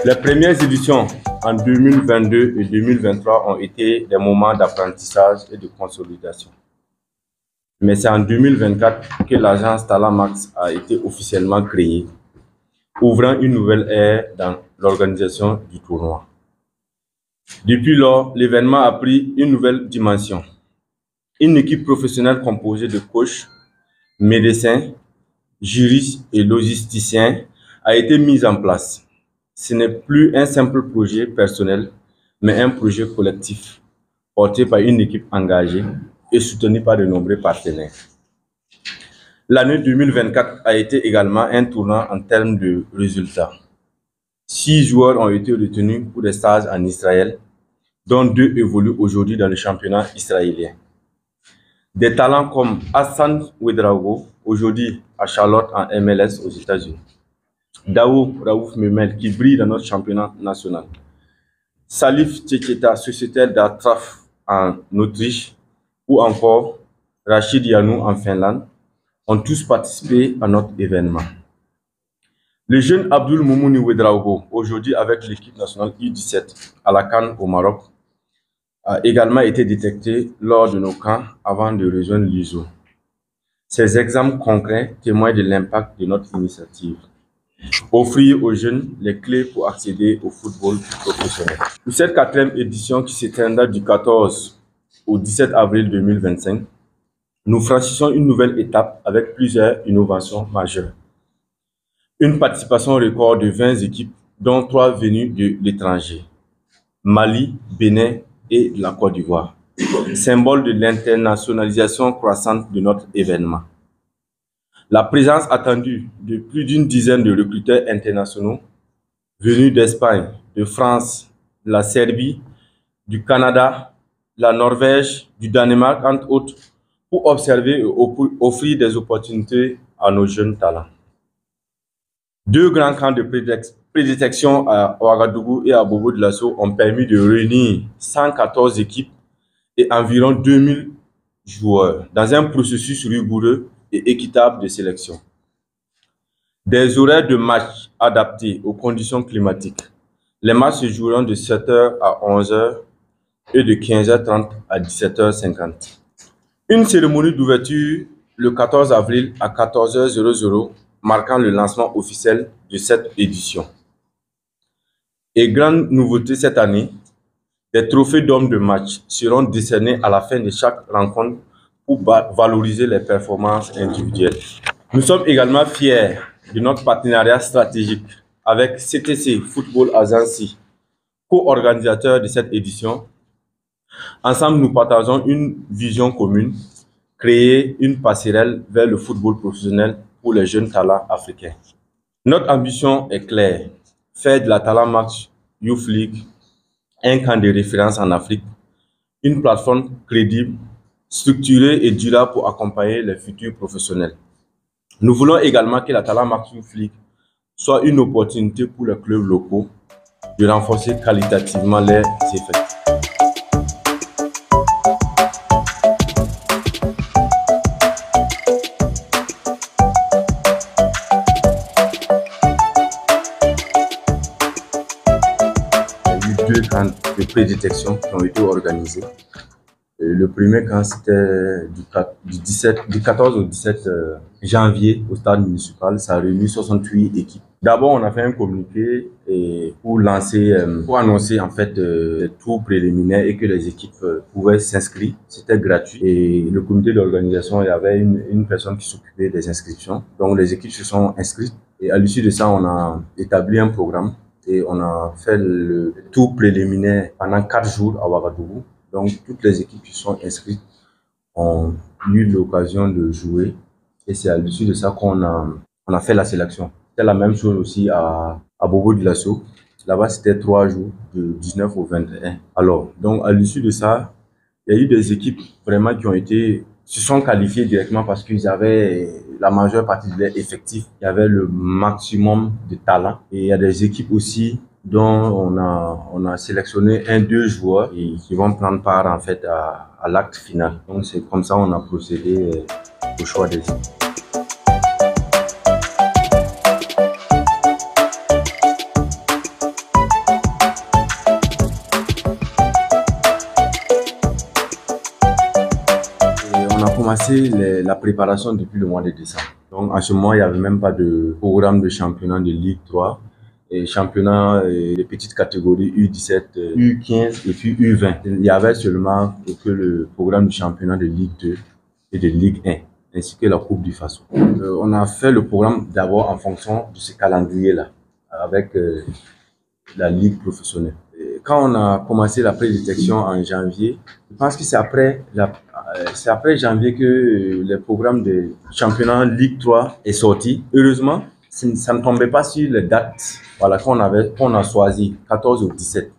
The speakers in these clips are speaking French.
Les premières éditions en 2022 et 2023 ont été des moments d'apprentissage et de consolidation. Mais c'est en 2024 que l'agence Talent Max a été officiellement créée, ouvrant une nouvelle ère dans l'organisation du tournoi. Depuis lors, l'événement a pris une nouvelle dimension. Une équipe professionnelle composée de coachs, médecins, juristes et logisticiens a été mise en place. Ce n'est plus un simple projet personnel, mais un projet collectif, porté par une équipe engagée et soutenu par de nombreux partenaires. L'année 2024 a été également un tournant en termes de résultats. 6 joueurs ont été retenus pour des stages en Israël, dont 2 évoluent aujourd'hui dans le championnat israélien. Des talents comme Hassan Ouedraogo, aujourd'hui à Charlotte en MLS aux États-Unis. Daou Raouf Memel, qui brille dans notre championnat national. Salif Tcheketa, sociétaire d'Atraf en Autriche, ou encore Rachid Yanou en Finlande, ont tous participé à notre événement. Le jeune Abdul Moumouni Ouedraogo, aujourd'hui avec l'équipe nationale U17 à la CAN au Maroc, a également été détecté lors de nos camps avant de rejoindre l'ISO. Ces exemples concrets témoignent de l'impact de notre initiative. Offrir aux jeunes les clés pour accéder au football professionnel. Pour cette 4e édition qui s'étendra du 14 au 17 avril 2025, nous franchissons une nouvelle étape avec plusieurs innovations majeures. Une participation record de 20 équipes, dont 3 venues de l'étranger, Mali, Bénin et la Côte d'Ivoire, symbole de l'internationalisation croissante de notre événement. La présence attendue de plus d'une dizaine de recruteurs internationaux venus d'Espagne, de France, de la Serbie, du Canada, la Norvège, du Danemark, entre autres, pour observer et offrir des opportunités à nos jeunes talents. 2 grands camps de prédétection à Ouagadougou et à Bobo-Dioulasso ont permis de réunir 114 équipes et environ 2000 joueurs dans un processus rigoureux et équitable de sélection. Des horaires de match adaptés aux conditions climatiques. Les matchs se joueront de 7h à 11h et de 15h30 à 17h50. Une cérémonie d'ouverture le 14 avril à 14h00, marquant le lancement officiel de cette édition. Et grande nouveauté cette année, des trophées d'hommes de match seront décernés à la fin de chaque rencontre pour valoriser les performances individuelles. Nous sommes également fiers de notre partenariat stratégique avec CTC Football Agency, co-organisateur de cette édition. Ensemble, nous partageons une vision commune, créer une passerelle vers le football professionnel pour les jeunes talents africains. Notre ambition est claire, faire de la Talent Max Youth League un camp de référence en Afrique, une plateforme crédible, structurée et durable pour accompagner les futurs professionnels. Nous voulons également que la Talent Max Youth League soit une opportunité pour les clubs locaux de renforcer qualitativement leurs effectifs. Il y a eu 2 camps de prédétection qui ont été organisés. Le premier camp, c'était du 14 au 17 janvier au stade municipal. Ça a réuni 68 équipes. D'abord, on a fait un communiqué pour annoncer en fait les tours préliminaires et que les équipes pouvaient s'inscrire. C'était gratuit. Et le comité d'organisation, il y avait une personne qui s'occupait des inscriptions. Donc, les équipes se sont inscrites. Et à l'issue de ça, on a établi un programme et on a fait le tour préliminaire pendant 4 jours à Ouagadougou. Donc, toutes les équipes qui sont inscrites ont eu l'occasion de jouer et c'est à l'issue de ça qu'on a fait la sélection. C'était la même chose aussi à Bobo-Dioulasso. Là-bas, c'était 3 jours, de 19 au 21. Alors, donc, à l'issue de ça, il y a eu des équipes vraiment qui se sont qualifiées directement parce qu'ils avaient la majeure partie de leur effectif. Il y avait le maximum de talent. Et il y a des équipes aussi dont on a sélectionné 1-2 joueurs qui vont prendre part en fait à l'acte final. Donc c'est comme ça qu'on a procédé au choix des équipes. commencé la préparation depuis le mois de décembre. Donc, en ce moment, il n'y avait même pas de programme de championnat de Ligue 3 et championnat de petites catégories U17, U15 et puis U20. Il y avait seulement que le programme de championnat de Ligue 2 et de Ligue 1, ainsi que la Coupe du Faso. On a fait le programme d'abord en fonction de ce calendrier-là, avec la Ligue professionnelle. Et quand on a commencé la prédétection en janvier, je pense que c'est après janvier que le programme de championnat Ligue 3 est sorti. Heureusement, ça ne tombait pas sur les dates qu'on a choisi, 14 ou 17.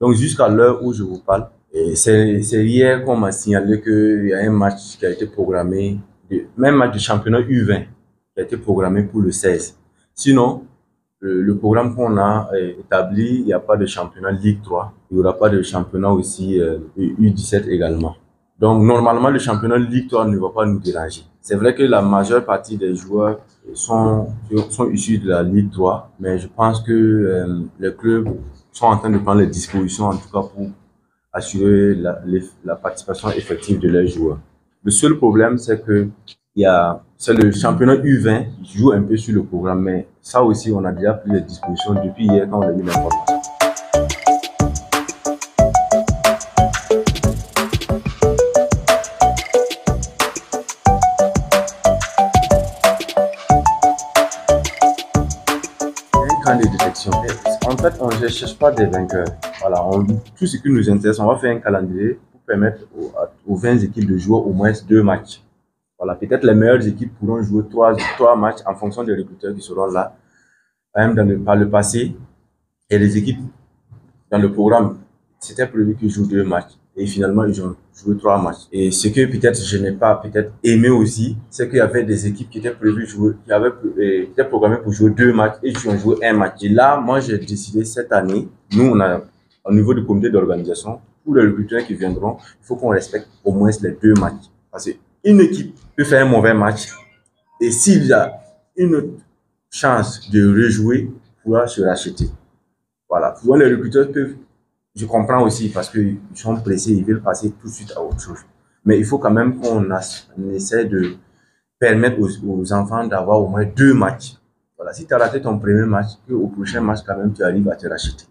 Donc jusqu'à l'heure où je vous parle, c'est hier qu'on m'a signalé qu'il y a un match qui a été programmé, même match de championnat U20 qui a été programmé pour le 16. Sinon, le programme qu'on a établi, il n'y a pas de championnat Ligue 3, il n'y aura pas de championnat aussi U17 également. Donc normalement, le championnat Ligue 3 ne va pas nous déranger. C'est vrai que la majeure partie des joueurs sont issus de la Ligue 3, mais je pense que les clubs sont en train de prendre les dispositions, en tout cas pour assurer la participation effective de leurs joueurs. Le seul problème, c'est que c'est le championnat U20 qui joue un peu sur le programme, mais ça aussi, on a déjà pris les dispositions depuis hier quand on a mis l'information. Un camp de détection. En fait, on ne cherche pas des vainqueurs. Voilà, tout ce qui nous intéresse, on va faire un calendrier pour permettre aux 20 équipes de jouer au moins 2 matchs. Voilà, peut-être les meilleures équipes pourront jouer 3 matchs en fonction des recruteurs qui seront là. Même par le passé, et les équipes dans le programme, c'était prévu qu'ils jouent 2 matchs. Et finalement, ils ont joué 3 matchs. Et ce que peut-être je n'ai pas aimé aussi, c'est qu'il y avait des équipes qui étaient prévues jouer, qui étaient programmées pour jouer 2 matchs et qui ont joué 1 match. Et là, moi, j'ai décidé cette année, nous, on a, au niveau du comité d'organisation, pour les recruteurs qui viendront, il faut qu'on respecte au moins les 2 matchs. Parce qu'une équipe peut faire un mauvais match et s'il y a une chance de rejouer, pourra se racheter. Voilà. Souvent, les recruteurs peuvent, je comprends aussi parce qu'ils sont pressés, ils veulent passer tout de suite à autre chose. Mais il faut quand même qu'on essaie de permettre aux enfants d'avoir au moins 2 matchs. Voilà. Si tu as raté ton premier match, au prochain match, quand même, tu arrives à te racheter.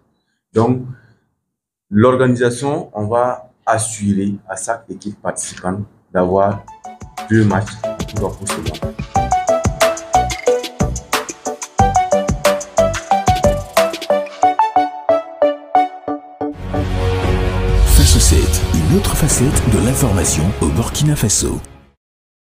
Donc, l'organisation, on va assurer à chaque équipe participante d'avoir 2 matchs pour ce moment. Faso 7, une autre facette de l'information au Burkina Faso.